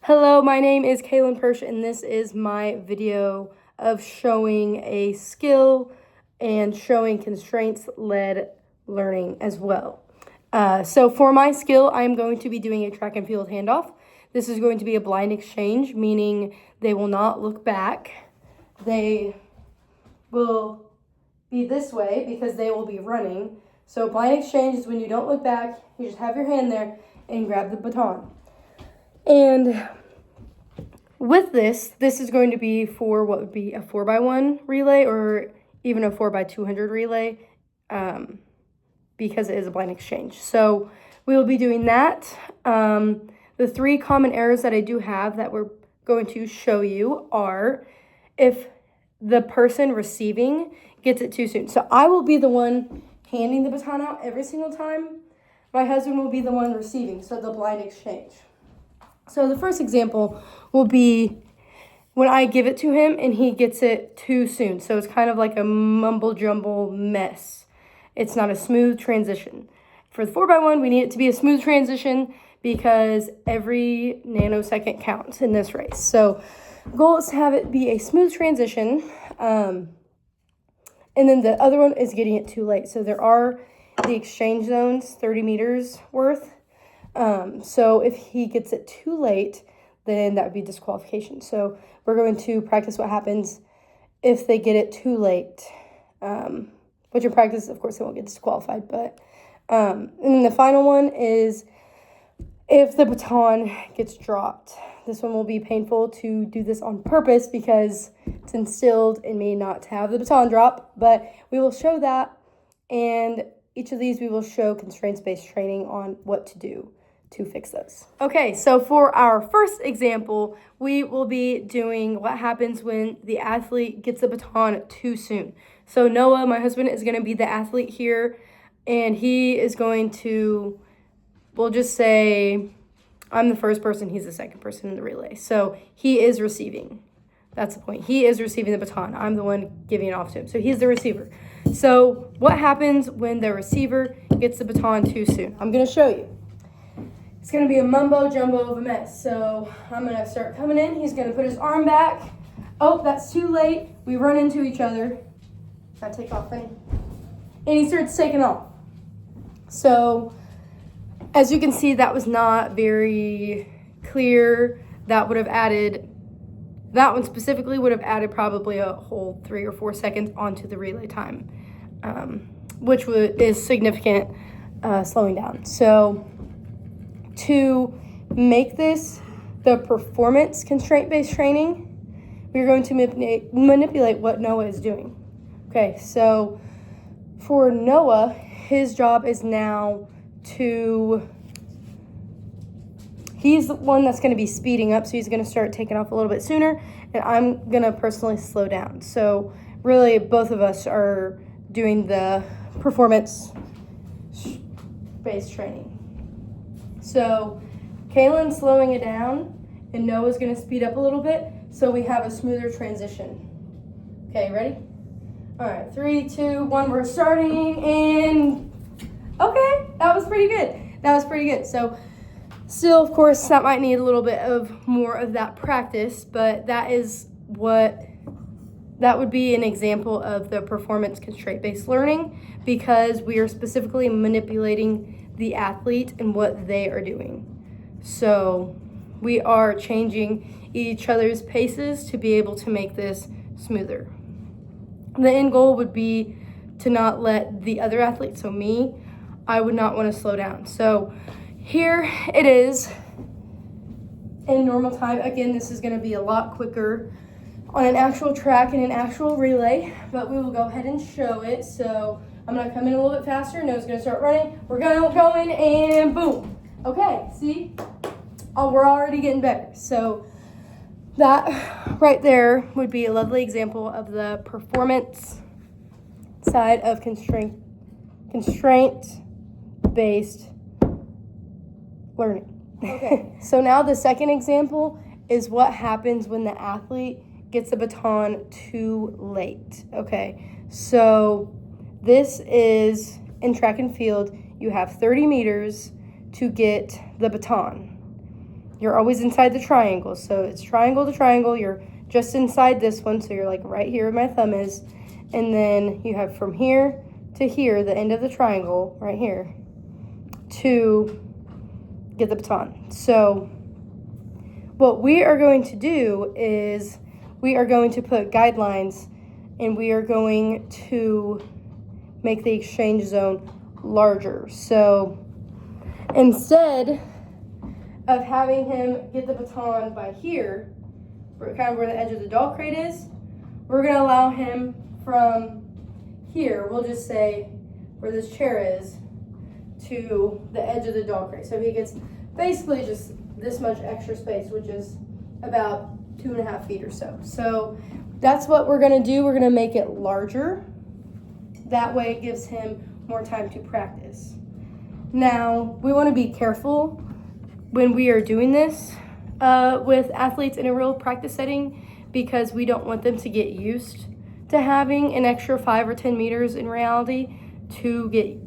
Hello, my name is Kaylin Persh, and this is my video of showing a skill and showing constraints-led learning as well. So for my skill, I'm going to be doing a track and field handoff. This is going to be a blind exchange, meaning they will not look back. They will be this way because they will be running. So blind exchange is when you don't look back, you just have your hand there and grab the baton. And with this is going to be for what would be a 4x1 relay or even a 4x200 relay because it is a blind exchange. So we will be doing that. The three common errors that I do have that we're going to show you are if the person receiving gets it too soon. So I will be the one handing the baton out every single time. My husband will be the one receiving, so the blind exchange. So the first example will be when I give it to him and he gets it too soon. So it's kind of like a mumble jumble mess. It's not a smooth transition. For the 4x1, we need it to be a smooth transition because every nanosecond counts in this race. So the goal is to have it be a smooth transition. And then the other one is getting it too late. So there are the exchange zones, 30 meters worth. So if he gets it too late, then that would be disqualification. So we're going to practice what happens if they get it too late. Which in practice, of course, they won't get disqualified. But and then the final one is if the baton gets dropped. This one will be painful to do this on purpose because it's instilled in me not to have the baton drop. But we will show that, and each of these we will show constraints-based training on what to do to fix those. Okay, so for our first example, we will be doing what happens when the athlete gets the baton too soon. So Noah, my husband, is going to be the athlete here, and he is going to, we'll just say, I'm the first person, he's the second person in the relay. So he is receiving. That's the point. He is receiving the baton. I'm the one giving it off to him. So he's the receiver. So what happens when the receiver gets the baton too soon? I'm going to show you. It's going to be a mumbo-jumbo of a mess. So I'm going to start coming in. He's going to put his arm back. Oh, that's too late. We run into each other. I take off, honey. And he starts taking off. So as you can see, that was not very clear. That would have added, that one specifically would have added probably a whole 3 or 4 seconds onto the relay time, which is significant slowing down. So to make this the performance constraint-based training, we're going to manipulate what Noah is doing. Okay, so for Noah, his job is now he's the one that's going to be speeding up, so he's going to start taking off a little bit sooner, and I'm going to personally slow down. So really, both of us are doing the performance-based training. So Kaylin's slowing it down, and Noah's going to speed up a little bit, so we have a smoother transition. Okay, ready? All right, 3, 2, 1, we're starting, and okay, that was pretty good. So still, of course, that might need a little bit of more of that practice, but that would be an example of the performance constraint-based learning because we are specifically manipulating the athlete and what they are doing. So we are changing each other's paces to be able to make this smoother. The end goal would be to not let the other athlete, so me, I would not want to slow down. So here it is in normal time. Again, this is going to be a lot quicker on an actual track and an actual relay, but we will go ahead and show it. So I'm going to come in a little bit faster. Noah's going to start running. We're going to go in and boom. Okay, see? Oh, we're already getting better. So that right there would be a lovely example of the performance side of constraint-based learning. Okay, so now the second example is what happens when the athlete gets the baton too late. Okay, so this is in track and field. You have 30 meters to get the baton. you're always inside the triangle. So it's triangle to triangle. You're just inside this one. So you're like right here where my thumb is. And then you have from here to here, the end of the triangle right here, to get the baton. So what we are going to do is we are going to put guidelines, and we are going to make the exchange zone larger. So instead of having him get the baton by here, kind of where the edge of the doll crate is, we're going to allow him from here, we'll just say where this chair is, to the edge of the doll crate. So he gets basically just this much extra space, which is about 2.5 feet or so. So that's what we're going to do. We're going to make it larger. That way it gives him more time to practice. Now, we want to be careful when we are doing this with athletes in a real practice setting, because we don't want them to get used to having an extra 5 or 10 meters in reality to get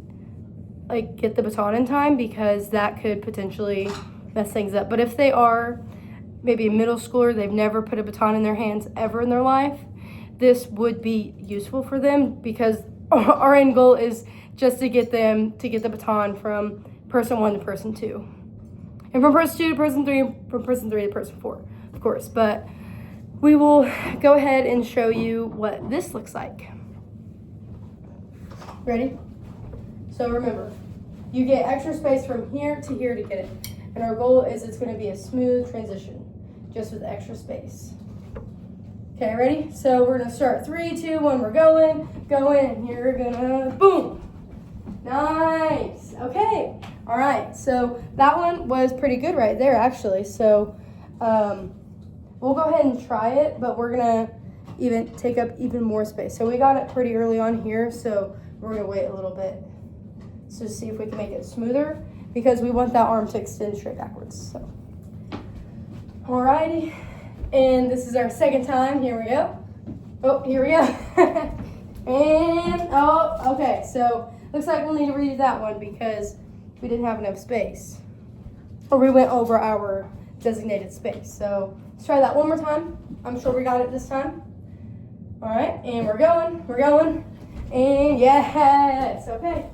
the baton in time, because that could potentially mess things up. But if they are maybe a middle schooler, they've never put a baton in their hands ever in their life, this would be useful for them, because our end goal is just to get them to get the baton from person 1 to person 2. And from person 2 to person 3, from person 3 to person 4, of course. But we will go ahead and show you what this looks like. Ready? So remember, you get extra space from here to here to get it. And our goal is it's going to be a smooth transition, just with extra space. Okay, ready? So we're going to start 3, 2, 1, we're going, and you're going to boom. Nice. Okay. All right. So that one was pretty good right there, actually. So we'll go ahead and try it, but we're going to even take up even more space. So we got it pretty early on here, so we're going to wait a little bit to see if we can make it smoother, because we want that arm to extend straight backwards. So, alrighty, and this is our second time. Here we go. Oh, here we go. And oh, okay. So looks like we'll need to redo that one because we didn't have enough space, or we went over our designated space. So let's try that one more time. I'm sure we got it this time. All right, and we're going, and yes. Okay.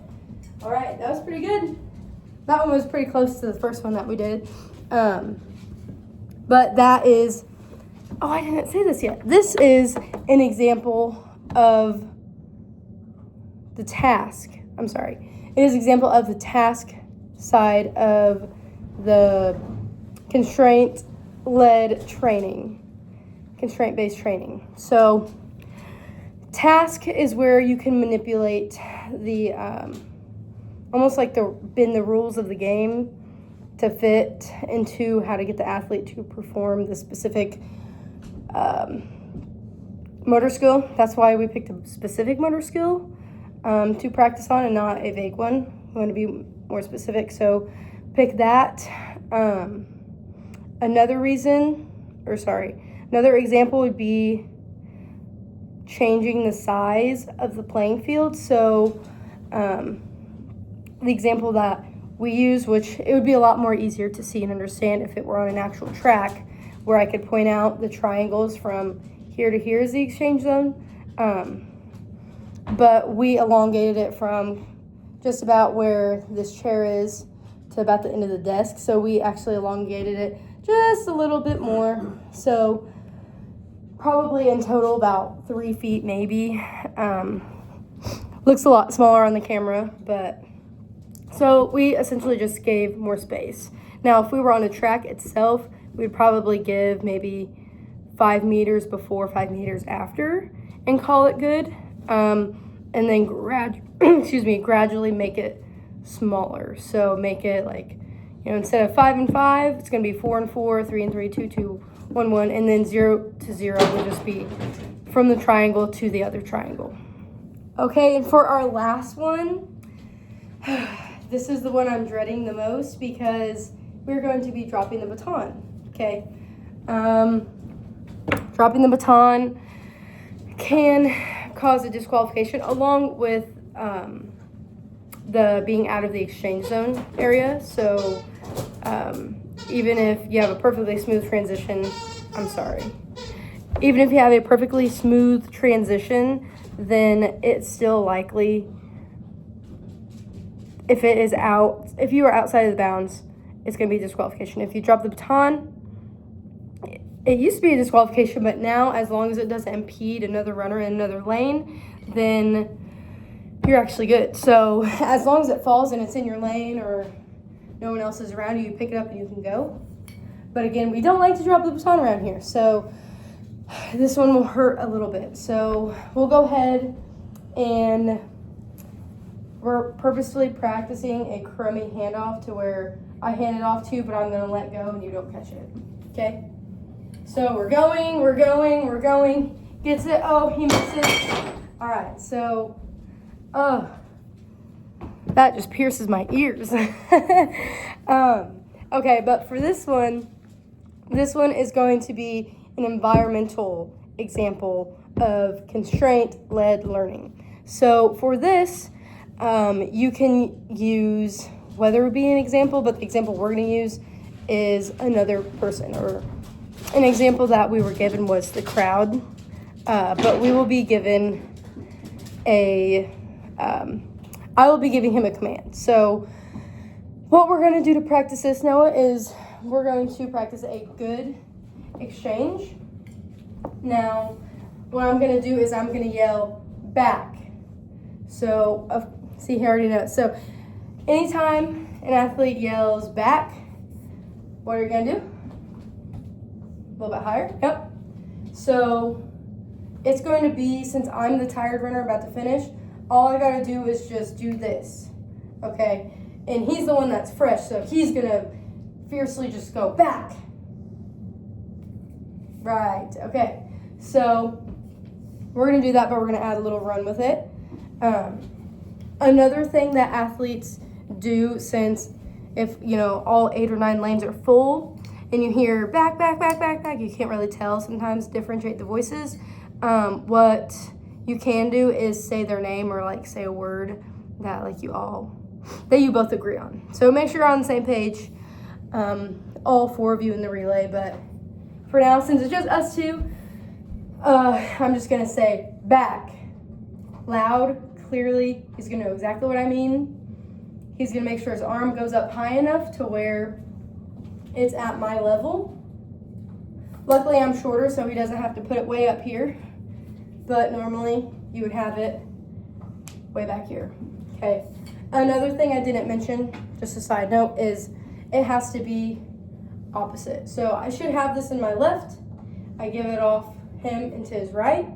All right, that was pretty good. That one was pretty close to the first one that we did. But that is, oh, I didn't say this yet. This is an example of the task. I'm sorry. It is an example of the task side of the constraint-led training, constraint-based training. So task is where you can manipulate the almost like bend the rules of the game to fit into how to get the athlete to perform the specific motor skill. That's why we picked a specific motor skill to practice on and not a vague one. We want to be more specific, so pick that. Another example would be changing the size of the playing field. So the example that we use, which it would be a lot more easier to see and understand if it were on an actual track, where I could point out the triangles from here to here is the exchange zone. But we elongated it from just about where this chair is to about the end of the desk. So we actually elongated it just a little bit more. So probably in total about 3 feet maybe. Looks a lot smaller on the camera, but so we essentially just gave more space. Now, if we were on a track itself, we'd probably give maybe 5 meters before, 5 meters after, and call it good. And then gradually make it smaller. So make it like, instead of 5 and 5, it's going to be 4 and 4, 3 and 3, 2, 2, 1, 1, and then 0 to 0 would just be from the triangle to the other triangle. Okay, and for our last one, this is the one I'm dreading the most because we're going to be dropping the baton, okay? Dropping the baton can cause a disqualification along with the being out of the exchange zone area. So even if you have a perfectly smooth transition, even if you have a perfectly smooth transition, then it's still likely, if you are outside of the bounds, it's going to be a disqualification. If you drop the baton, it used to be a disqualification, but now as long as it doesn't impede another runner in another lane, then you're actually good. So as long as it falls and it's in your lane or no one else is around you, you pick it up and you can go. But again, we don't like to drop the baton around here, so this one will hurt a little bit. So we'll go ahead and we're purposefully practicing a crummy handoff to where I hand it off to you, but I'm going to let go and you don't catch it. Okay? So we're going. Gets it. Oh, he misses. All right, so, that just pierces my ears. Okay, but for this one is going to be an environmental example of constraint-led learning. So for this, you can use, whether it be an example, but the example we're going to use is another person, or an example that we were given was the crowd, but we will be given I will be giving him a command. So what we're going to do to practice this, Noah, is we're going to practice a good exchange. Now, what I'm going to do is I'm going to yell back. So, see, he already knows. So anytime an athlete yells back, what are you going to do? A little bit higher. Yep. So it's going to be, since I'm the tired runner about to finish, all I got to do is just do this. Okay? And he's the one that's fresh, so he's going to fiercely just go back. Right. Okay. So we're going to do that, but we're going to add a little run with it. Another thing that athletes do, since if, all 8 or 9 lanes are full and you hear back, you can't really tell sometimes, differentiate the voices. What you can do is say their name, or say a word that you both agree on. So make sure you're on the same page, all 4 of you in the relay. But for now, since it's just us 2, I'm just going to say back, loud, clearly. He's going to know exactly what I mean. He's going to make sure his arm goes up high enough to where it's at my level. Luckily, I'm shorter, so he doesn't have to put it way up here. But normally, you would have it way back here. Okay. Another thing I didn't mention, just a side note, is it has to be opposite. So I should have this in my left. I give it off him into his right,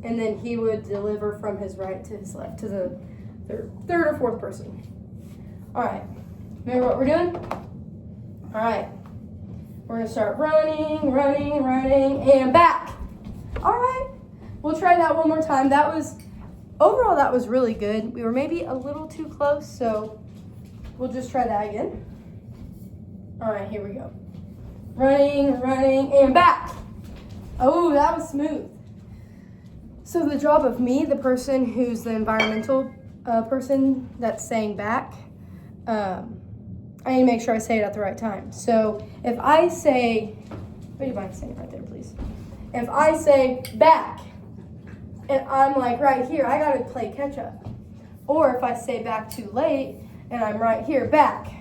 and then he would deliver from his right to his left, to the third or fourth person. All right. Remember what we're doing? All right. We're going to start running, and back. All right. We'll try that one more time. Overall, that was really good. We were maybe a little too close, so we'll just try that again. All right, here we go. Running, and back. Oh, that was smooth. So the job of me, the person who's the environmental person that's saying back, I need to make sure I say it at the right time. So if I say, would you mind saying it right there, please? If I say back, and I'm right here, I gotta play catch up. Or if I say back too late, and I'm right here, back,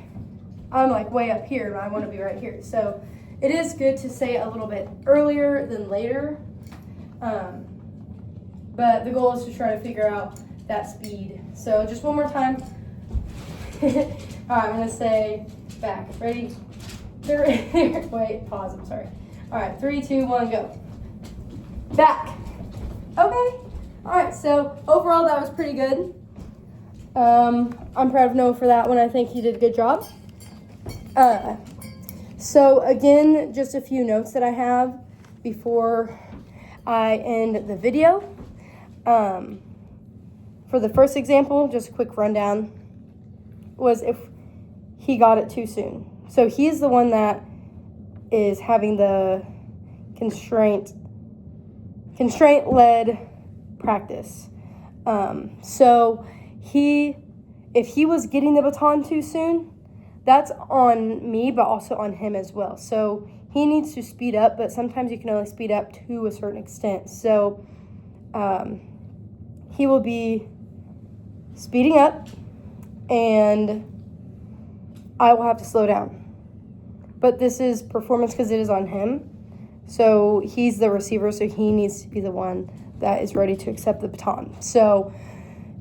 I'm way up here, and I wanna be right here. So it is good to say a little bit earlier than later. But the goal is to try to figure out that speed. So just one more time. All right, I'm gonna say back. Ready? Wait, pause, I'm sorry. All right, 3, 2, 1, go. Back. Okay. All right, so overall that was pretty good. I'm proud of Noah for that one. I think he did a good job. So again, just a few notes that I have before I end the video. For the first example, just a quick rundown, was if he got it too soon. So he's the one that is having the constraint-led practice. So if he was getting the baton too soon, that's on me, but also on him as well. So he needs to speed up, but sometimes you can only speed up to a certain extent. So he will be speeding up, and I will have to slow down. But this is performance because it is on him. So he's the receiver, so he needs to be the one that is ready to accept the baton. So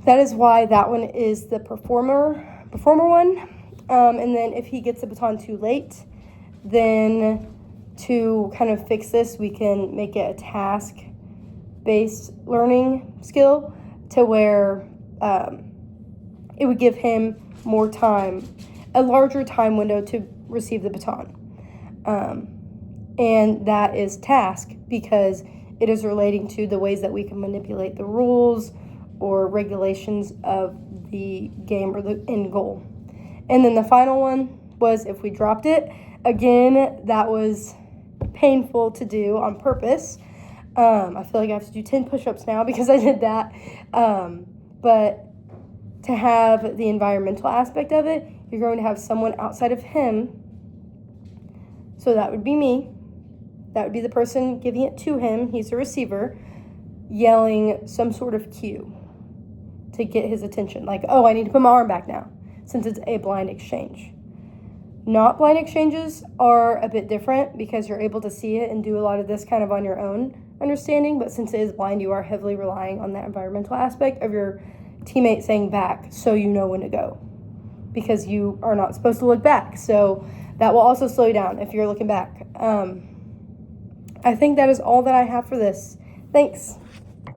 that is why that one is the performer one. And then if he gets the baton too late, then to kind of fix this, we can make it a task-based learning skill to where it would give him more time, a larger time window to receive the baton. And that is task because it is relating to the ways that we can manipulate the rules or regulations of the game or the end goal. And then the final one was if we dropped it. Again, that was painful to do on purpose. I feel like I have to do 10 push-ups now because I did that. But to have the environmental aspect of it, you're going to have someone outside of him. So that would be me. That would be the person giving it to him. He's a receiver, yelling some sort of cue to get his attention. Like, oh, I need to put my arm back now, since it's a blind exchange. Not blind exchanges are a bit different because you're able to see it and do a lot of this kind of on your own understanding. But since it is blind, you are heavily relying on that environmental aspect of your teammate saying back so you know when to go, because you are not supposed to look back. So that will also slow you down if you're looking back. I think that is all that I have for this. Thanks.